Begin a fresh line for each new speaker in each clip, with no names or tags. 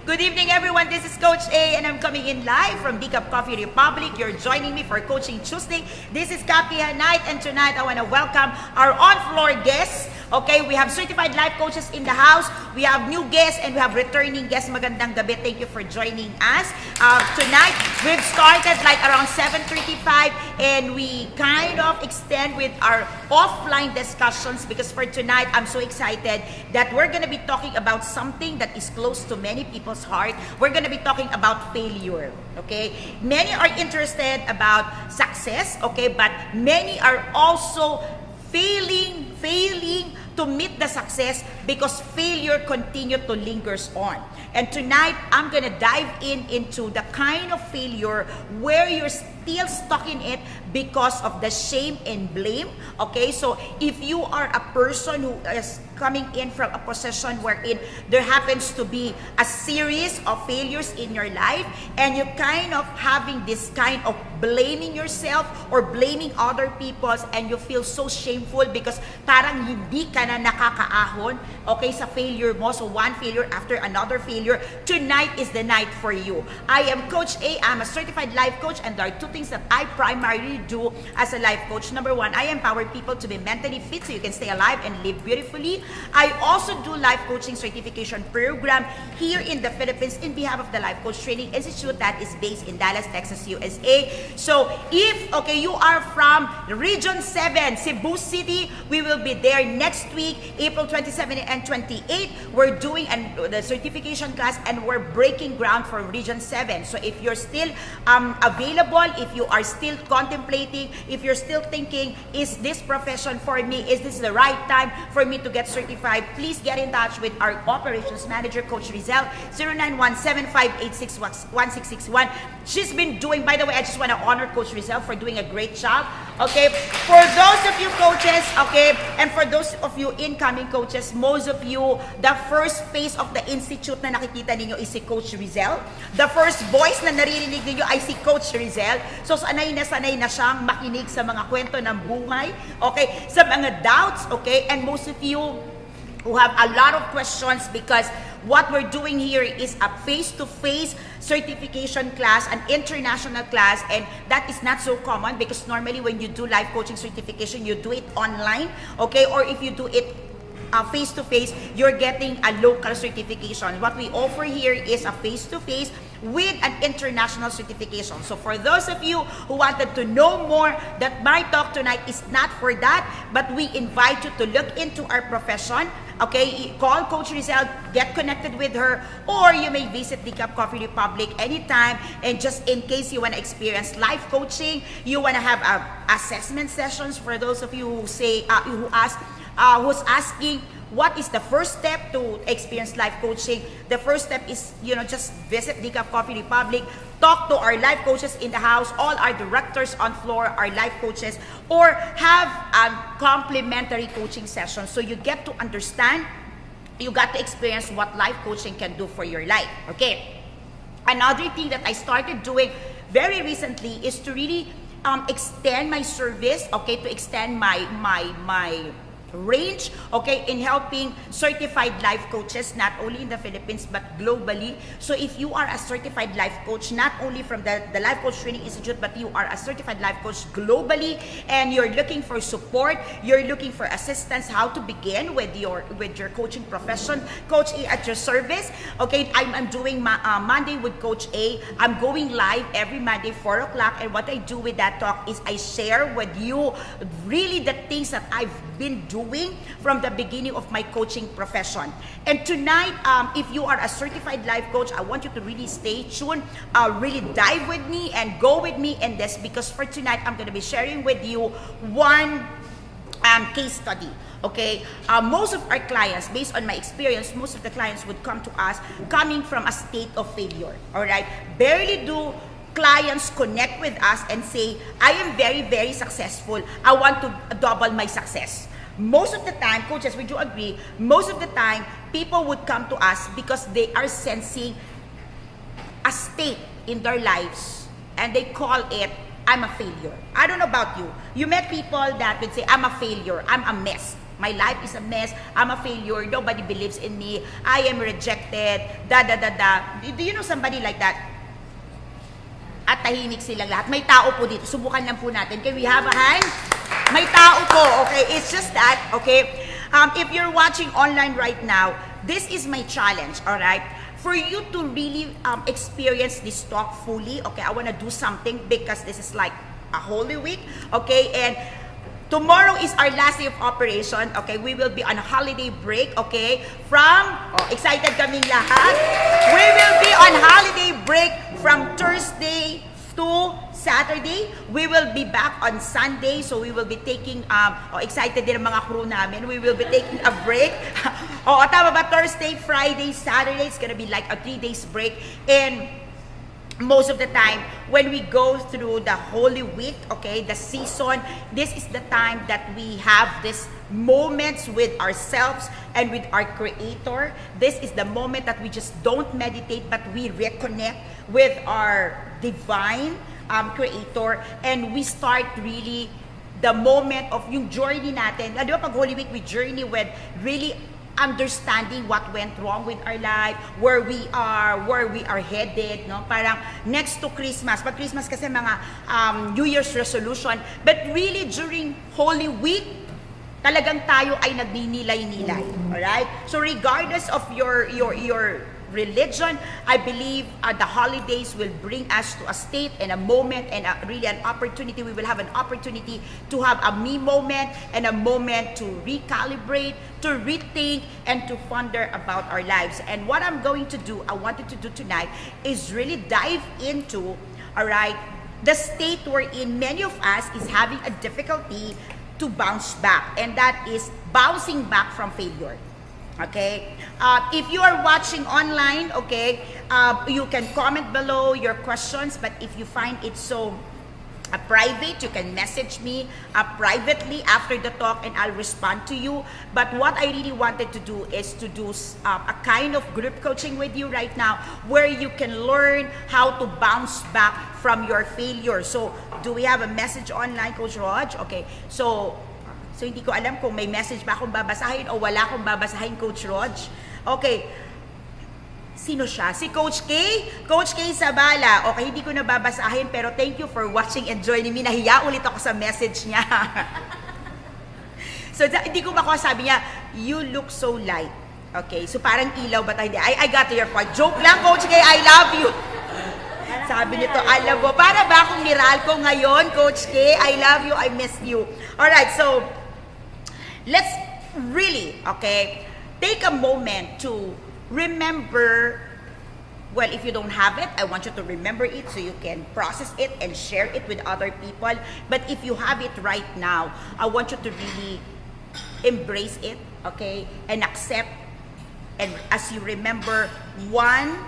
Good evening, everyone. This is Coach A, and I'm coming in live from Decaf Coffee Republic. You're joining me for Coaching Tuesday. This is Kapehan night, and tonight I want to welcome our on-floor guests. Okay, we have certified life coaches in the house. We have new guests and we have returning guests. Magandang gabi. Thank you for joining us. Tonight, we've started like around 7:35 and we kind of extend with our offline discussions because for tonight, I'm so excited that we're going to be talking about something that is close to many people's heart. We're going to be talking about failure. Okay, many are interested about success. Okay, but many are also failing to meet the success because failure continue to lingers on. And tonight, I'm gonna dive into the kind of failure where you're still stuck in it because of the shame and blame. Okay, so if you are a person who is coming in from a position wherein there happens to be a series of failures in your life and you kind of having this kind of blaming yourself or blaming other people and you feel so shameful because parang hindi ka na nakakaahon, okay, sa failure mo. So one failure after another failure. Tonight is the night for you. I am Coach A. I'm a certified life coach and there are two things that I primarily do as a life coach. Number one, I empower people to be mentally fit so you can stay alive and live beautifully. I also do life coaching certification program here in the Philippines in behalf of the Life Coach Training Institute that is based in Dallas, Texas, USA. So if, okay, you are from Region 7, Cebu City, we will be there next week, April 27 and 28. We're doing the certification class and we're breaking ground for Region 7. So if you're still available, if you are still contemplating, if you're still thinking, is this profession for me? Is this the right time for me to get certified? Please get in touch with our operations manager, Coach Rizal, 0917-586-1661. She's been doing, by the way, I just want to honor Coach Rizal for doing a great job. Okay, for those of you coaches, okay, and for those of you incoming coaches, most of you, the first face of the institute na nakikita ninyo is si Coach Rizal. The first voice na naririnig ninyo ay si Coach Rizal. So sanay na siyang makinig sa mga kwento ng buhay, okay, sa mga doubts, okay, and most of you who have a lot of questions because what we're doing here is a face-to-face certification class, an international class, and that is not so common because normally when you do life coaching certification, you do it online, okay, or if you do it face-to-face, you're getting a local certification. What we offer here is a face-to-face with an international certification. So for those of you who wanted to know more, that my talk tonight is not for that, but we invite you to look into our profession. Okay, call Coach Rizal, get connected with her, or you may visit Decaf Coffee Republic anytime. And just in case you want to experience life coaching, you want to have assessment sessions for those of you who say, who's asking, what is the first step to experience life coaching? The first step is, just visit Decaf Coffee Republic, talk to our life coaches in the house, all our directors on floor, our life coaches, or have a complimentary coaching session so you get to understand, you got to experience what life coaching can do for your life. Okay. Another thing that I started doing very recently is to really extend my service, okay, to extend my range, okay, in helping certified life coaches not only in the Philippines but globally. So if you are a certified life coach, not only from the Life Coach Training Institute, but you are a certified life coach globally and you're looking for support, you're looking for assistance, how to begin with your coaching profession, Coach A at your service. Okay, I'm doing Monday with Coach A. I'm going live every Monday 4 o'clock, and what I do with that talk is I share with you really the things that I've been doing from the beginning of my coaching profession. And tonight, if you are a certified life coach, I want you to really stay tuned, really dive with me and go with me in this, because for tonight, I'm going to be sharing with you one case study. Okay, most of our clients, based on my experience, most of the clients would come to us coming from a state of failure. All right, barely do clients connect with us and say, I am very, very successful. I want to double my success. Most of the time, coaches, would you agree? Most of the time, people would come to us because they are sensing a state in their lives and they call it, I'm a failure. I don't know about you. You met people that would say, I'm a failure, I'm a mess. My life is a mess. I'm a failure. Nobody believes in me. I am rejected. Do you know somebody like that? At tahimik silang lahat. May tao po dito. Subukan lang po natin. Can we have a hand? May tao po. Okay? It's just that. Okay? If you're watching online right now, this is my challenge. Alright? For you to really experience this talk fully, okay? I want to do something because this is like a Holy Week. Okay? And tomorrow is our last day of operation. Okay, we will be on a holiday break. Okay, excited kaming lahat. We will be on holiday break from Thursday to Saturday. We will be back on Sunday. So we will be taking, excited din ang mga crew namin. We will be taking a break. Tama ba? Thursday, Friday, Saturday. It's gonna be like a 3 days break. And most of the time, when we go through the Holy Week, okay, the season, this is the time that we have these moments with ourselves and with our Creator. This is the moment that we just don't meditate, but we reconnect with our divine Creator, and we start really the moment of yung journey natin. Di ba pag Holy Week, we journey with really understanding what went wrong with our life, where we are headed, no? Parang next to Christmas. Pag Christmas kasi mga New Year's resolution, but really during Holy Week, talagang tayo ay nagninilay-nilay. Alright? So regardless of your religion, I believe the holidays will bring us to a state and a moment and really an opportunity. We will have an opportunity to have a me moment and a moment to recalibrate, to rethink, and to ponder about our lives. And what I'm going to do, I wanted to do tonight, is really dive into, alright, the state wherein many of us is having a difficulty to bounce back, and that is bouncing back from failure. Okay, if you are watching online, okay, you can comment below your questions, but if you find it so private, you can message me privately after the talk and I'll respond to you. But what I really wanted to do is to do a kind of group coaching with you right now where you can learn how to bounce back from your failure. So, do we have a message online, Coach Rog? Okay, so hindi ko alam kung may message ba akong babasahin o wala akong babasahin, Coach Rog. Okay. Sino siya? Si Coach K? Coach K Sabala. Okay, hindi ko na babasahin pero thank you for watching and joining me. Nahiya ulit ako sa message niya. So, hindi ko makuha, sabi niya, you look so light. Okay, so parang ilaw ba tayo? I got your point. Joke lang, Coach K, I love you. Sabi nito, alam mo, para ba akong Miralco ngayon, Coach K? I love you, I miss you. Alright, so, let's really, okay, take a moment to remember, well, if you don't have it, I want you to remember it so you can process it and share it with other people. But if you have it right now, I want you to really embrace it, okay, and accept, and as you remember one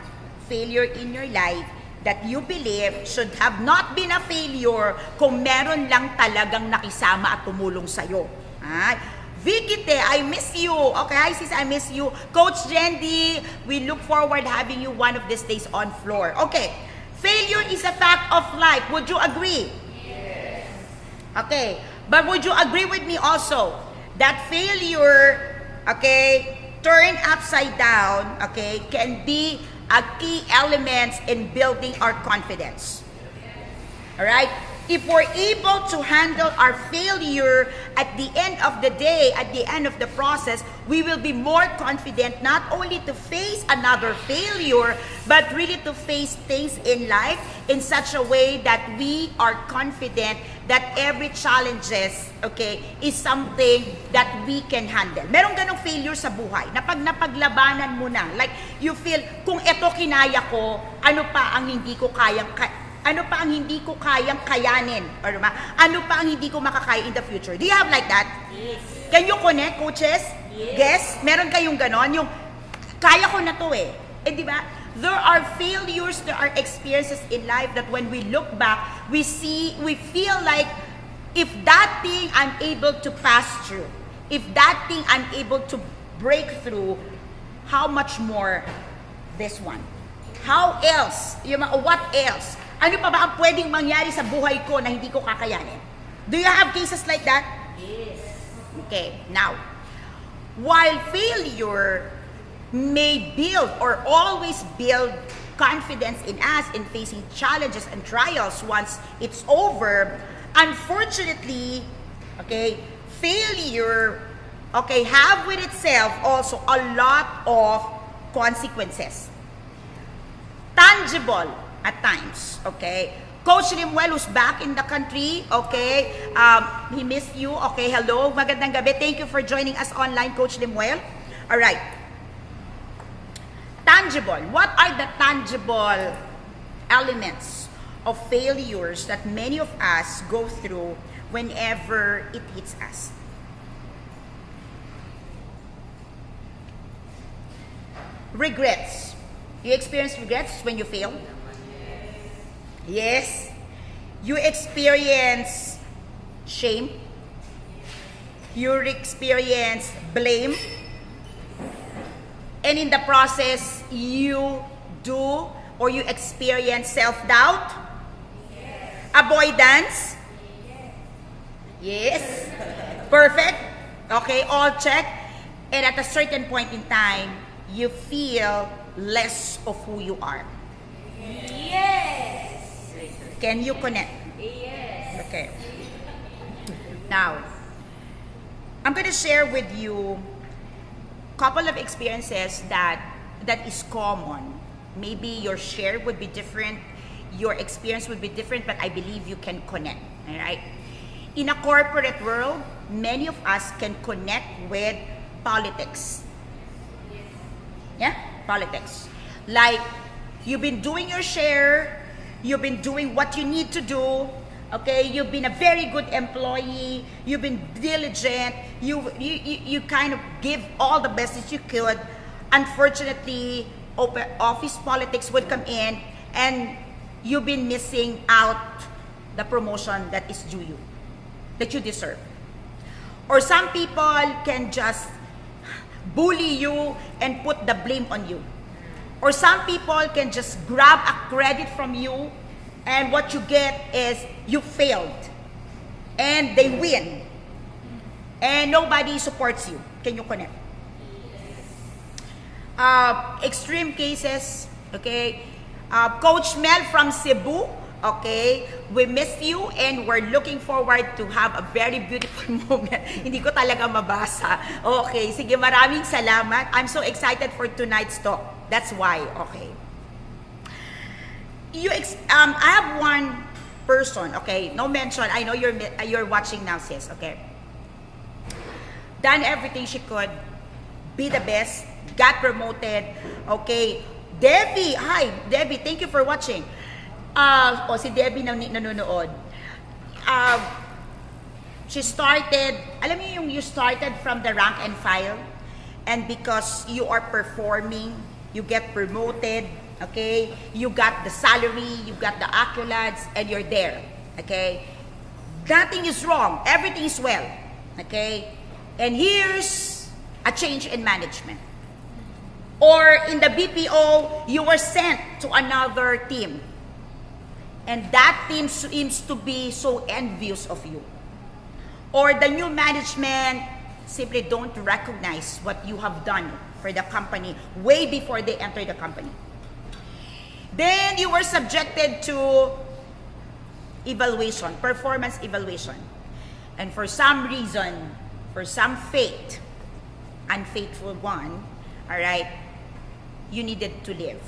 failure in your life that you believe should have not been a failure kung meron lang talagang nakisama at tumulong sa'yo. Vicky Te, I miss you. Okay, hi sis, I miss you. Coach Jendy, we look forward having you one of these days on floor. Okay, failure is a fact of life. Would you agree? Yes. Okay, but would you agree with me also that failure, okay, turned upside down, okay, can be a key element in building our confidence? All right? If we're able to handle our failure at the end of the day, at the end of the process, we will be more confident not only to face another failure, but really to face things in life in such a way that we are confident that every challenges, okay, is something that we can handle. Merong ganong failure sa buhay, na pag napaglabanan mo na, like you feel, kung eto kinaya ko, ano pa ang hindi ko kayang kayanin? Or ano pa ang hindi ko makakaya in the future? Do you have like that? Yes. Can you connect, coaches? Yes. Yes? Meron kayong ganon? Yung, kaya ko na to eh. Eh, di ba? There are failures, there are experiences in life that when we look back, we feel like, if that thing I'm able to pass through, if that thing I'm able to break through, how much more this one? How else? What else? Ano pa ba ang pwedeng mangyari sa buhay ko na hindi ko kakayanin? Do you have cases like that? Yes. Okay, now, While failure may build or always build confidence in us in facing challenges and trials once it's over, unfortunately, okay, failure, okay, have with itself also a lot of consequences. Tangible at times, okay? Coach Limuel, who's back in the country, okay? He missed you, okay? Hello, magandang gabi. Thank you for joining us online, Coach Limuel. All right. Tangible. What are the tangible elements of failures that many of us go through whenever it hits us? Regrets. You experience regrets when you fail? Yes. You experience shame. You experience blame. And in the process, you do or you experience self-doubt? Yes. Avoidance? Yes. Perfect. Okay, all check. And at a certain point in time, you feel less of who you are.
Yes.
Can you connect?
Yes.
Okay. Now, I'm going to share with you couple of experiences that is common. Maybe your share would be different, your experience would be different, but I believe you can connect. All right. In a corporate world, many of us can connect with politics. Yeah, politics. Like you've been doing your share, you've been doing what you need to do. Okay, you've been a very good employee, you've been diligent, you kind of give all the best that you could. Unfortunately, office politics would come in and you've been missing out the promotion that is due you, that you deserve. Or some people can just bully you and put the blame on you. Or some people can just grab a credit from you, and what you get is you failed and they win and nobody supports you. Can you connect? Extreme cases, okay? Coach Mel from Cebu, okay? We miss you and we're looking forward to have a very beautiful moment. Hindi ko talaga mabasa. Okay, sige, maraming salamat. I'm so excited for tonight's talk. That's why, okay. I have one person, okay, no mention. I know you're watching now, sis, okay. Done everything she could, be the best, got promoted, okay. Debbie, hi, Debbie, thank you for watching. Si Debbie nanonood. She started, alam niyo yung you started from the rank and file, and because you are performing, you get promoted. Okay, you got the salary, you got the accolades, and you're there. Okay, nothing is wrong, everything is well. Okay, and here's a change in management. Or in the BPO, you were sent to another team, and that team seems to be so envious of you. Or the new management simply don't recognize what you have done for the company way before they enter the company. Then you were subjected to evaluation, performance evaluation. And for some reason, for some fate, unfaithful one, all right, you needed to leave.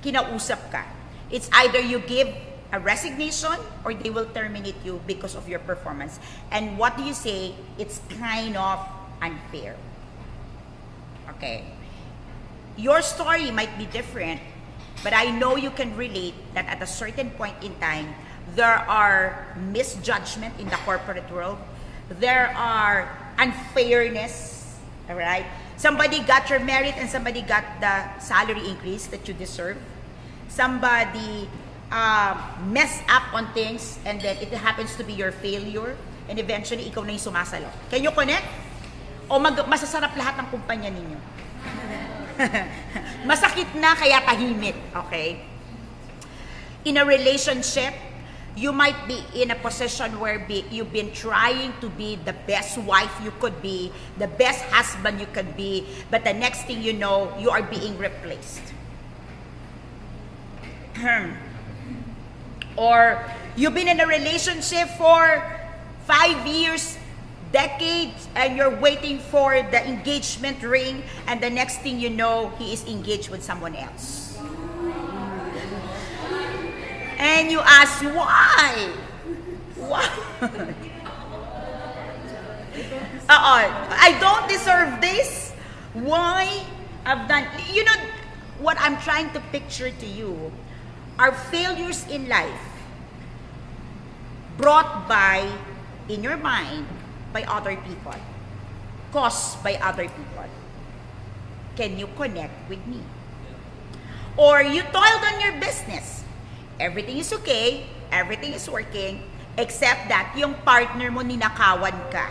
Kinausap ka. It's either you give a resignation or they will terminate you because of your performance. And what do you say? It's kind of unfair. Okay. Your story might be different, but I know you can relate that at a certain point in time, there are misjudgment in the corporate world. There are unfairness, all right? Somebody got your merit and somebody got the salary increase that you deserve. Somebody messed up on things and then it happens to be your failure and eventually ikaw na yung sumasalo. Can you connect? O masasarap lahat ng kumpanya ninyo? Masakit na kaya tahimik, okay? In a relationship, You might be in a position where you've been trying to be the best wife you could be, the best husband you could be, but the next thing you know, you are being replaced. Or you've been in a relationship for 5 years, decades, and you're waiting for the engagement ring, and the next thing you know, he is engaged with someone else. And you ask, why? Why? I don't deserve this. Why? I've done, you know, what I'm trying to picture to you are failures in life brought by, in your mind, by other people, caused by other people. Can you connect with me? Or you toiled on your business. Everything is okay, everything is working, except that yung partner mo ninakawan ka.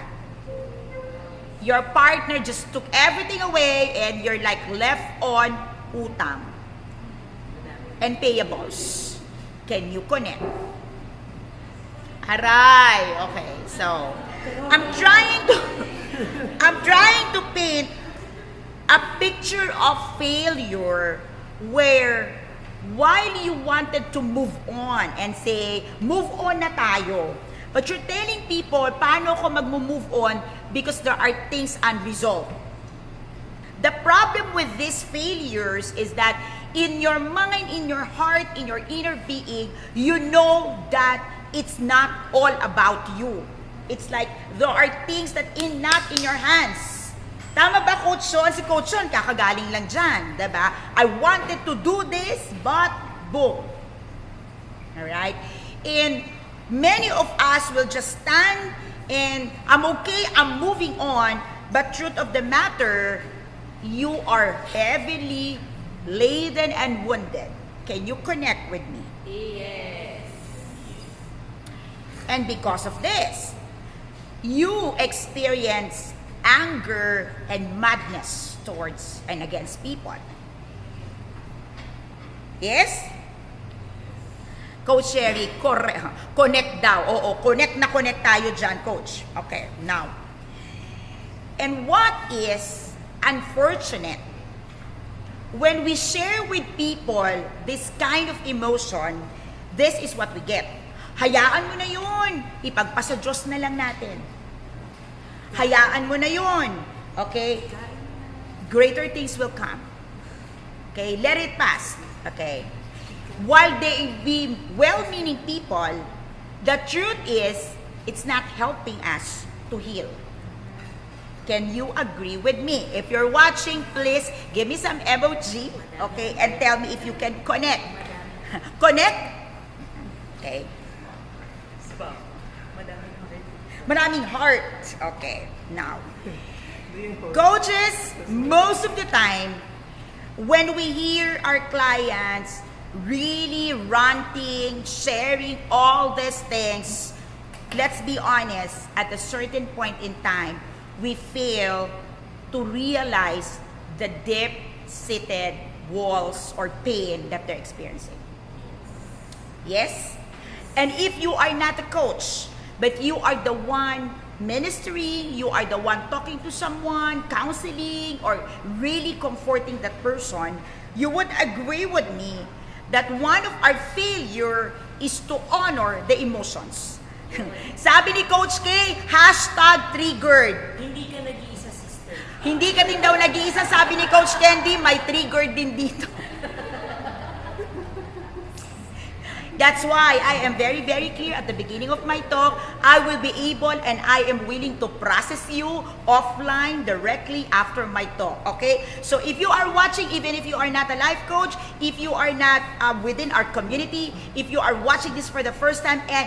Your partner just took everything away and you're like left on utang and payables. Can you connect? Aray, okay. So, I'm trying to paint a picture of failure where while you wanted to move on and say, move on na tayo, but you're telling people, paano ko mag-move on because there are things unresolved. The problem with these failures is that in your mind, in your heart, in your inner being, you know that it's not all about you. It's like there are things that not in your hands. Tama ba, Coach Sean? Si Coach Sean, kakagaling lang dyan, diba? I wanted to do this, but boom. Alright? And many of us will just stand and I'm okay, I'm moving on, but truth of the matter, you are heavily laden and wounded. Can you connect with me?
Yes.
And because of this, you experience anger and madness towards and against people. Yes? Coach Sherry, connect daw. Oo, connect tayo dyan, Coach. Okay, now. And what is unfortunate, when we share with people this kind of emotion, this is what we get. Hayaan mo na yun. Ipagpasa Diyos na lang natin. Hayaan mo na yun. Okay? Greater things will come. Okay? Let it pass. Okay? While they be well-meaning people, the truth is, it's not helping us to heal. Can you agree with me? If you're watching, please give me some emoji, okay? And tell me if you can connect. Connect? Okay. Maraming heart. Okay, now. Coaches, most of the time, when we hear our clients really ranting, sharing all these things, let's be honest, at a certain point in time, we fail to realize the deep-seated walls or pain that they're experiencing. Yes? And if you are not a coach, but you are the one ministering, you are the one talking to someone, counseling, or really comforting that person, you would agree with me that one of our failure is to honor the emotions. Sabi ni Coach K, #triggered.
Hindi ka nag-iisa, sister.
Hindi ka din daw nag-iisa, sabi ni Coach Candy, may triggered din dito. That's why I am very, very clear at the beginning of my talk. I will be able and I am willing to process you offline directly after my talk. Okay? So if you are watching, even if you are not a life coach, if you are not within our community, if you are watching this for the first time and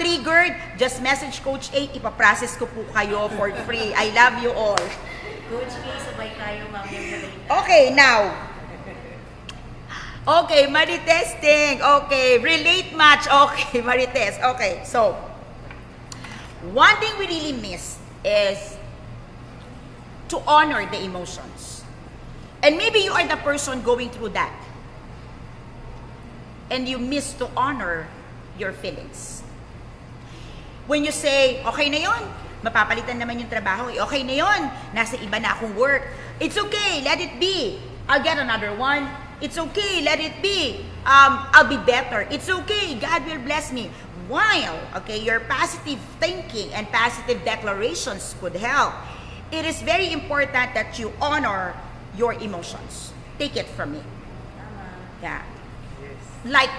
#triggered, just message Coach A, ipaprocess ko po kayo for free. I love you all.
Coach K, sabay tayo mamaya.
Okay, now. Okay, Maritesting. Okay, relate match. Okay, Marites. Okay, so one thing we really miss is to honor the emotions. And maybe you are the person going through that. And you miss to honor your feelings. When you say, okay na yon, mapapalitan naman yung trabaho, okay na yon, nasa iba na akong work. It's okay, let it be. I'll get another one. It's okay, let it be. I'll be better. It's okay, God will bless me. While, okay, your positive thinking and positive declarations could help, it is very important that you honor your emotions. Take it from me. Yeah. Like,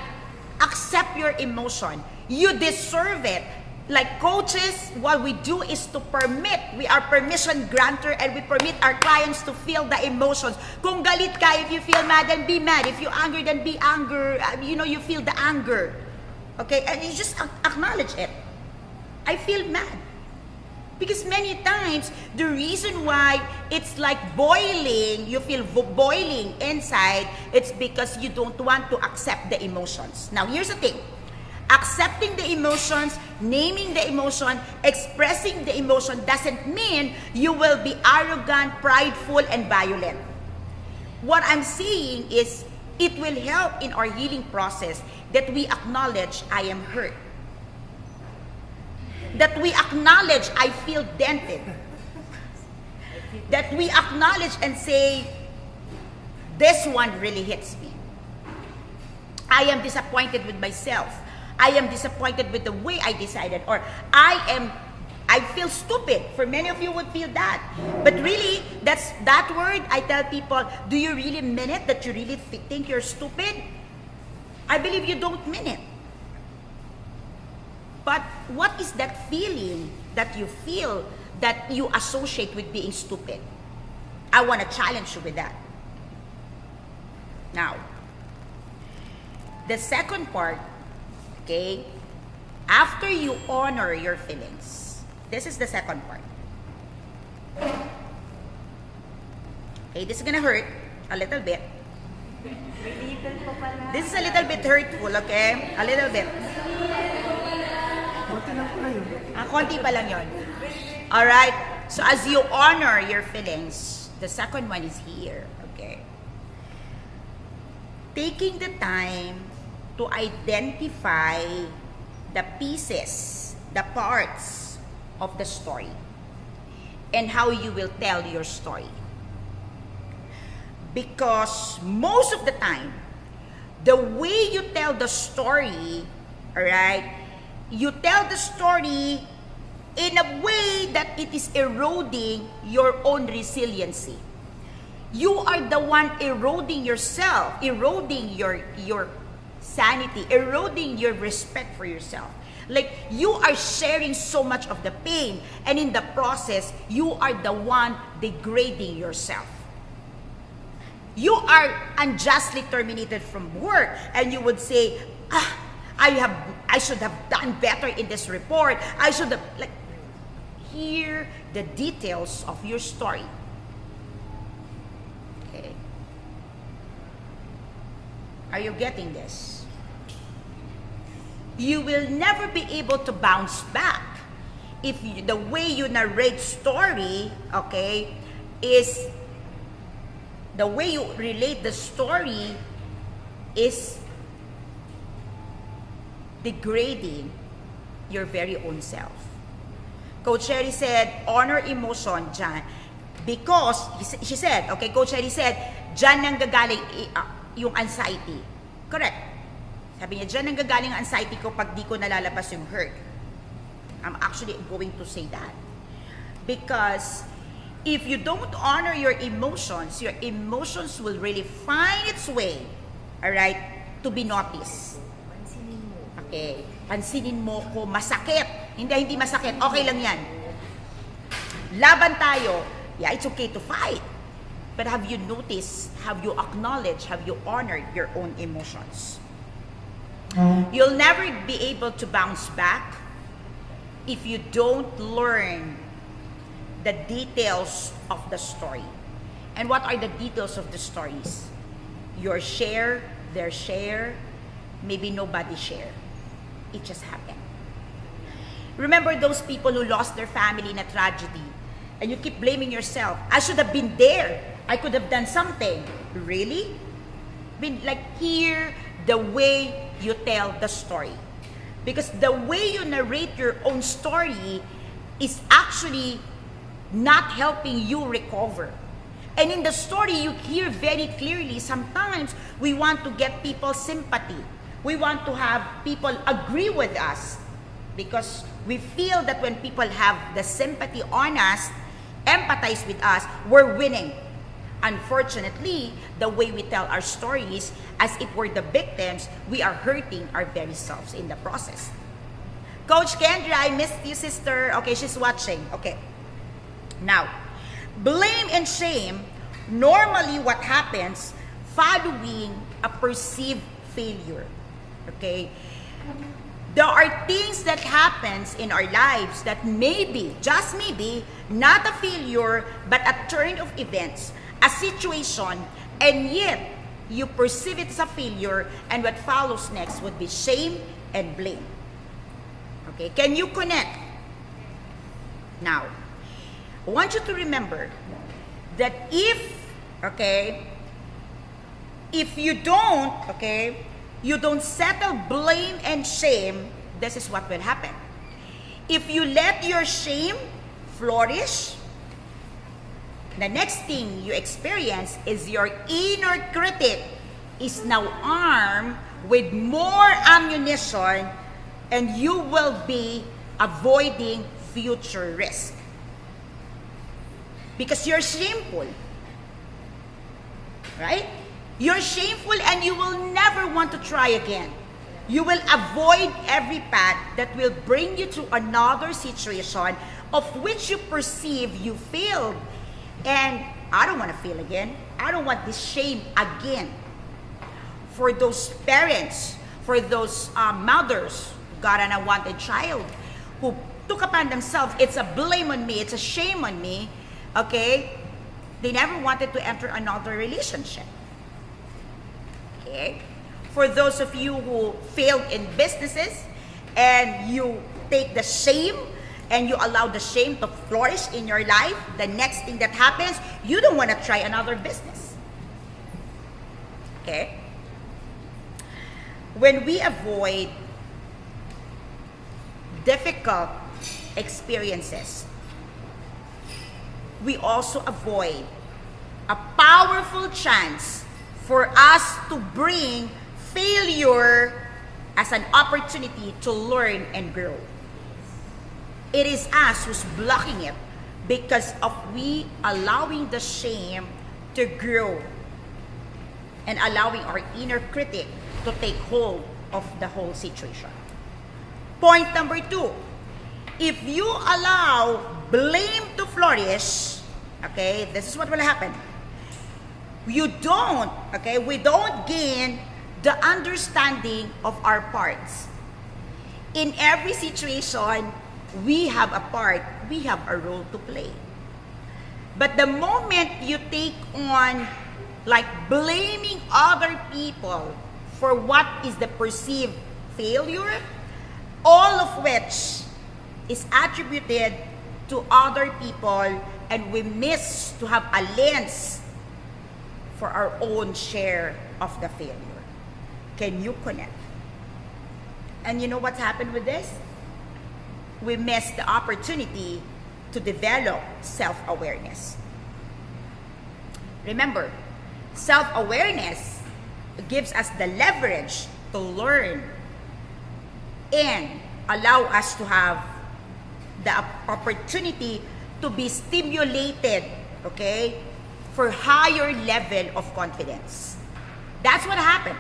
accept your emotion. You deserve it. Like coaches, what we do is to permit. We are permission granter and we permit our clients to feel the emotions. Kung galit ka, if you feel mad, then be mad. If you anger, then be anger. You feel the anger. Okay? And you just acknowledge it. I feel mad. Because many times, the reason why it's like boiling, you feel boiling inside, it's because you don't want to accept the emotions. Now, here's the thing. Accepting the emotions, naming the emotion, expressing the emotion doesn't mean you will be arrogant, prideful, and violent. What I'm saying is it will help in our healing process that we acknowledge I am hurt. That we acknowledge I feel dented. That we acknowledge and say, this one really hits me. I am disappointed with myself. I am disappointed with the way I decided, or I feel stupid. For many of you would feel that. But really, that word, I tell people, do you really mean it? That you really think you're stupid? I believe you don't mean it. But what is that feeling that you feel that you associate with being stupid? I want to challenge you with that. Now, the second part, okay, after you honor your feelings, this is the second part. Okay, this is gonna hurt a little bit. This is a little bit hurtful, okay? A little bit. Konti pa lang yun. Alright? So as you honor your feelings, the second one is here, okay? Taking the time to identify the pieces, the parts of the story, and how you will tell your story. Because most of the time, the way you tell the story, alright, you tell the story in a way that it is eroding your own resiliency. You are the one eroding yourself, eroding your sanity, eroding your respect for yourself. Like, you are sharing so much of the pain, and in the process, you are the one degrading yourself. You are unjustly terminated from work, and you would say, I should have done better in this report. I should have, like, hear the details of your story. Okay. Are you getting this? You will never be able to bounce back if the way you narrate story, okay, is the way you relate the story is degrading your very own self. Coach Sherry said, honor emotion dyan. Because, she said, okay, Coach Sherry said, dyan nang gagaling yung anxiety. Correct. Sabi niya, dyan nang gagaling ang anxiety ko pag di ko nalalabas yung hurt. I'm actually going to say that. Because if you don't honor your emotions will really find its way, alright, to be noticed. Okay. Pansinin mo ko, masakit. Hindi masakit. Okay lang yan. Laban tayo. Yeah, it's okay to fight. But have you noticed, have you acknowledged, have you honored your own emotions? You'll never be able to bounce back if you don't learn the details of the story. And what are the details of the stories? Your share, their share, maybe nobody share. It just happened. Remember those people who lost their family in a tragedy, and you keep blaming yourself. I should have been there. I could have done something. Really? Like, hear the way you tell the story. Because the way you narrate your own story is actually not helping you recover. And in the story, you hear very clearly, sometimes we want to get people's sympathy. We want to have people agree with us because we feel that when people have the sympathy on us, empathize with us, we're winning. Unfortunately, the way we tell our stories, as if we're the victims, we are hurting our very selves in the process. Coach Kendra, I missed you, sister. Okay, she's watching. Okay. Now, blame and shame, normally what happens following a perceived failure. Okay? There are things that happens in our lives that maybe, just maybe, not a failure, but a turn of events, a situation, and yet you perceive it as a failure, and what follows next would be shame and blame. Okay, can you connect? Now, I want you to remember that if you don't settle blame and shame, this is what will happen. If you let your shame flourish, the next thing you experience is your inner critic is now armed with more ammunition, and you will be avoiding future risk. Because you're shameful. Right? You're shameful and you will never want to try again. You will avoid every path that will bring you to another situation of which you perceive you failed. And I don't want to fail again. I don't want this shame again. For those parents, for those mothers who got an unwanted child, who took upon themselves, it's a blame on me, it's a shame on me, okay? They never wanted to enter another relationship. Okay? For those of you who failed in businesses and you take the shame and you allow the shame to flourish in your life, the next thing that happens, you don't want to try another business. Okay? When we avoid difficult experiences, we also avoid a powerful chance for us to bring failure as an opportunity to learn and grow. It is us who's blocking it because of we allowing the shame to grow and allowing our inner critic to take hold of the whole situation. Point number 2, if you allow blame to flourish, okay, this is what will happen. We don't gain the understanding of our parts. In every situation, we have a part, we have a role to play. But the moment you take on like blaming other people for what is the perceived failure, all of which is attributed to other people, and we miss to have a lens for our own share of the failure. Can you connect? And you know what's happened with this? We miss the opportunity to develop self-awareness. Remember, self-awareness gives us the leverage to learn and allow us to have the opportunity to be stimulated, okay, for higher level of confidence. That's what happened.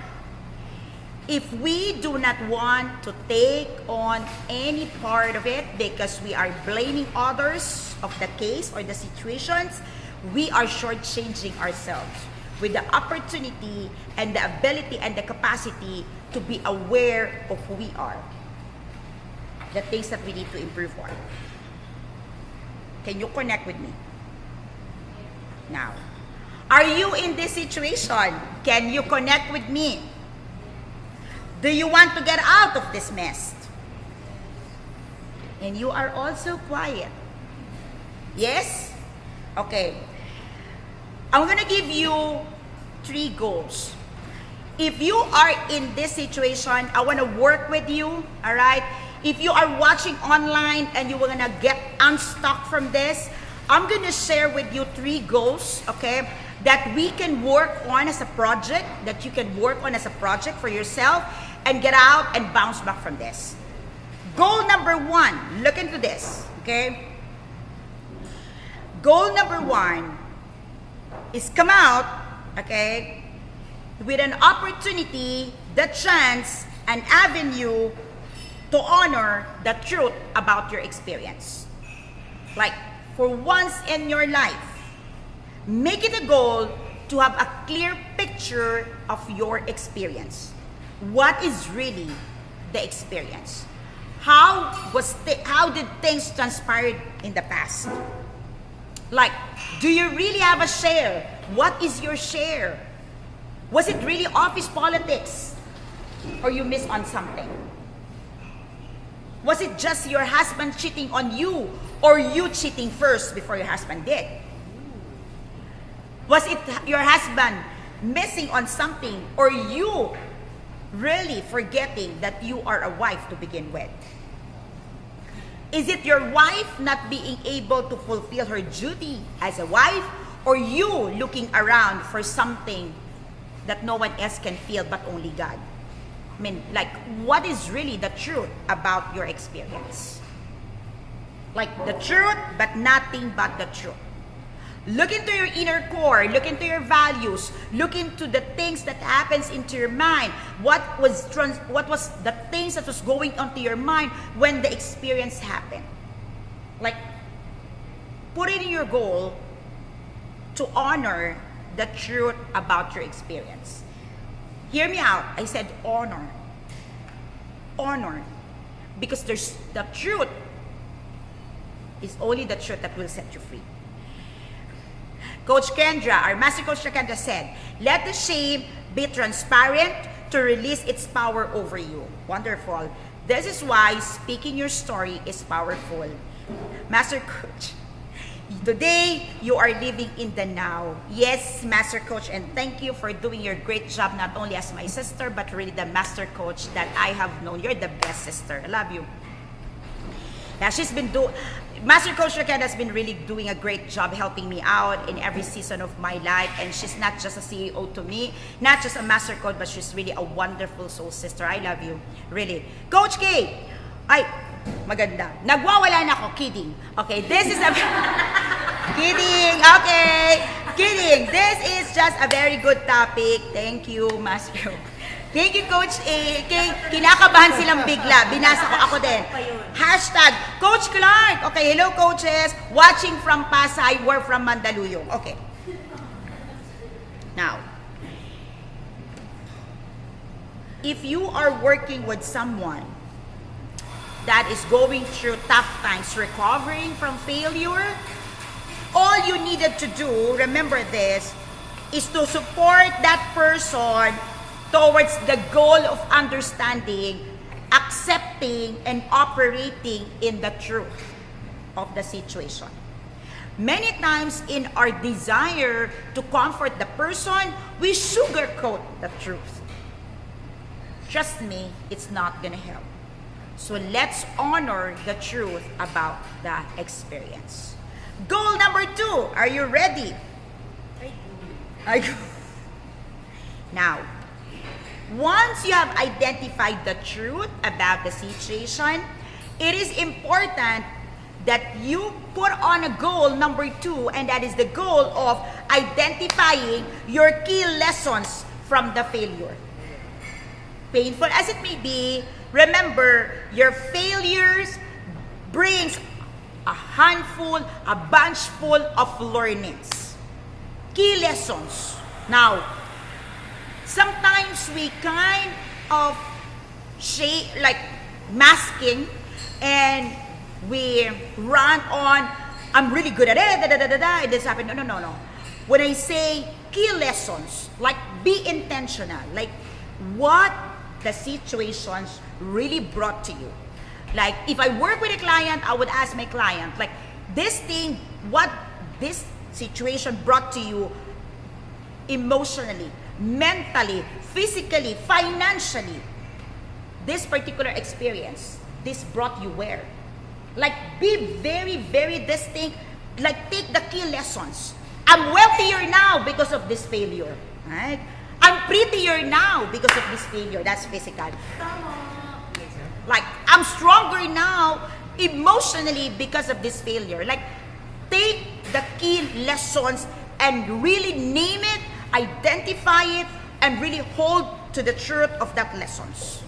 If we do not want to take on any part of it because we are blaming others of the case or the situations, we are shortchanging ourselves with the opportunity and the ability and the capacity to be aware of who we are, the things that we need to improve on. Can you connect with me? Now, are you in this situation? Can you connect with me? Do you want to get out of this mess? And you are also quiet. Yes? Okay. I'm going to give you 3 goals. If you are in this situation, I want to work with you, all right? If you are watching online and you want to get unstuck from this, I'm going to share with you 3 goals, okay, that we can work on as a project, that you can work on as a project for yourself and get out and bounce back from this. Goal number 1, look into this, okay? Goal number 1 is come out, okay, with an opportunity, the chance, an avenue to honor the truth about your experience. Like, for once in your life, make it a goal to have a clear picture of your experience. What is really the experience? How did things transpire in the past? Like, do you really have a share? What is your share? Was it really office politics? Or you missed on something? Was it just your husband cheating on you? Or you cheating first before your husband did? Was it your husband missing on something? Or you really forgetting that you are a wife to begin with? Is it your wife not being able to fulfill her duty as a wife? Or you looking around for something that no one else can feel but only God? I mean, like, what is really the truth about your experience? Like, the truth, but nothing but the truth. Look into your inner core, look into your values, look into the things that happens into your mind. What was the things that was going on to your mind when the experience happened? Like, put it in your goal to honor the truth about your experience. Hear me out. I said honor. Honor. Because there's the truth is only the truth that will set you free. Coach Kendra, our Master Coach Kendra said, let the shame be transparent to release its power over you. Wonderful. This is why speaking your story is powerful. Master Coach, today, you are living in the now. Yes, Master Coach, and thank you for doing your great job, not only as my sister, but really the Master Coach that I have known. You're the best sister. I love you. Yeah, Master Coach Raquel has been really doing a great job helping me out in every season of my life. And she's not just a CEO to me, not just a Master Coach, but she's really a wonderful soul sister. I love you. Really. Coach K, ay, maganda. Nagwawala na ako. Kidding. Okay, this is a... Kidding. Okay. Kidding. This is just a very good topic. Thank you, Master. Thank you, Coach A. Kinakabahan silang bigla. Binasa ko ako din. Hashtag, Coach Clark. Okay, hello, coaches. Watching from Pasay, we're from Mandaluyong. Okay. Now, if you are working with someone that is going through tough times, recovering from failure, all you needed to do, remember this, is to support that person towards the goal of understanding, accepting, and operating in the truth of the situation. Many times in our desire to comfort the person, we sugarcoat the truth. Trust me, it's not gonna help. So let's honor the truth about the experience. Goal number 2, are you ready? I do. Now, once you have identified the truth about the situation, it is important that you put on a goal number 2, and that is the goal of identifying your key lessons from the failure. Painful as it may be, remember, your failures brings a handful, a bunch full of learnings. Key lessons. Now, sometimes we kind of masking, and we run on, I'm really good at it, and this happened. No. When I say key lessons, like be intentional, like what the situations really brought to you. Like if I work with a client, I would ask my client, like this thing, what this situation brought to you emotionally, mentally, physically, financially, this particular experience, this brought you where? Like, be very, very distinct. Like, take the key lessons. I'm wealthier now because of this failure. Right? I'm prettier now because of this failure. That's physical. Like, I'm stronger now emotionally because of this failure. Like, take the key lessons and really name it, identify it, and really hold to the truth of that lessons.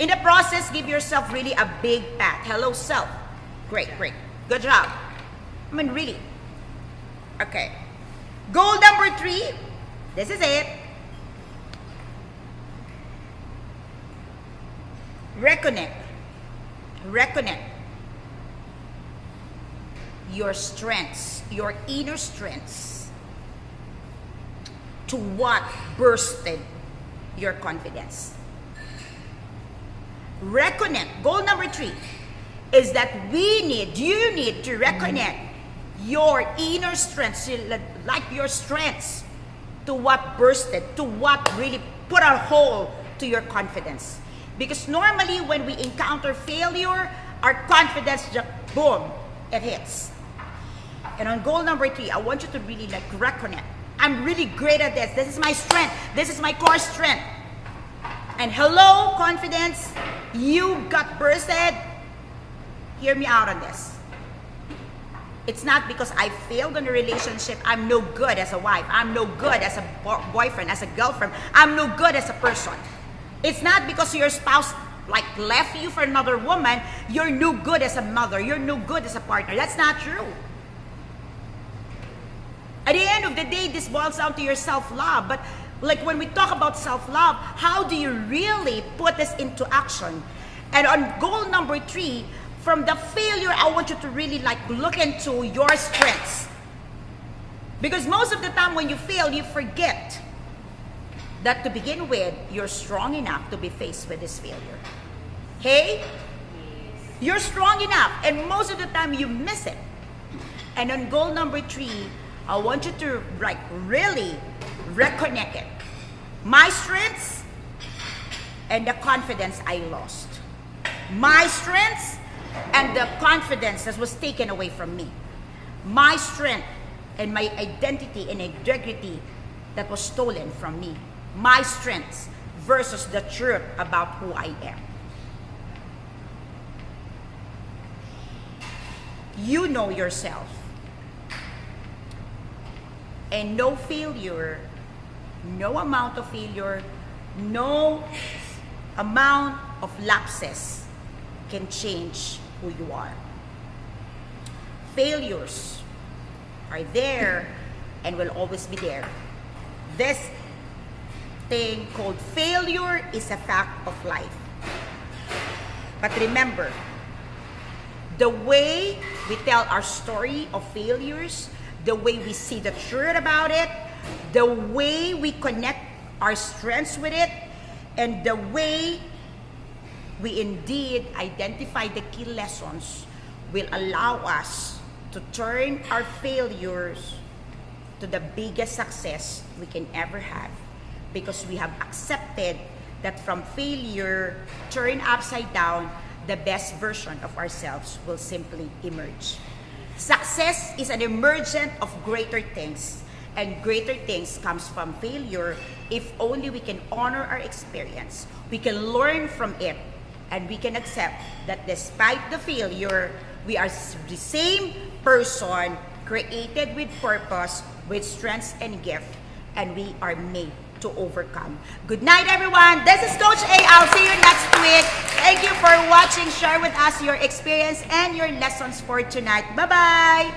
In the process, give yourself really a big pat. Hello, self. Great. Good job. I mean, really. Okay. Goal number 3. This is it. Reconnect your strengths, your inner strengths, to what bursted your confidence. Reconnect. Goal number 3 is that you need to reconnect your inner strengths, like your strengths, to what bursted, to what really put a hole to your confidence. Because normally when we encounter failure, our confidence just boom, it hits. And on goal number 3, I want you to really like reconnect. I'm really great at this. This is my strength. This is my core strength. And hello, confidence, you got bursted. Hear me out on this. It's not because I failed in a relationship, I'm no good as a wife. I'm no good as a boyfriend, as a girlfriend. I'm no good as a person. It's not because your spouse like left you for another woman, you're no good as a mother. You're no good as a partner. That's not true. At the end of the day, this boils down to your self-love. But like when we talk about self-love, how do you really put this into action? And on goal number 3, from the failure, I want you to really like look into your strengths. Because most of the time when you fail, you forget that to begin with, you're strong enough to be faced with this failure. Hey? You're strong enough, and most of the time you miss it. And on goal number 3, I want you to like really reconnect it. My strengths and the confidence I lost. My strengths and the confidence that was taken away from me. My strength and my identity and integrity that was stolen from me. My strengths versus the truth about who I am. You know yourself. And no failure, no amount of failure, no amount of lapses can change who you are. Failures are there and will always be there. This thing called failure is a fact of life. But remember, the way we tell our story of failures, the way we see the truth about it, the way we connect our strengths with it, and the way we indeed identify the key lessons will allow us to turn our failures to the biggest success we can ever have, because we have accepted that from failure turned upside down, the best version of ourselves will simply emerge. Success is an emergent of greater things, and greater things comes from failure if only we can honor our experience, we can learn from it, and we can accept that despite the failure, we are the same person created with purpose, with strengths and gift, and we are made to overcome. Good night, everyone. This is Coach A. I'll see you next week. Thank you for watching. Share with us your experience and your lessons for tonight. Bye-bye.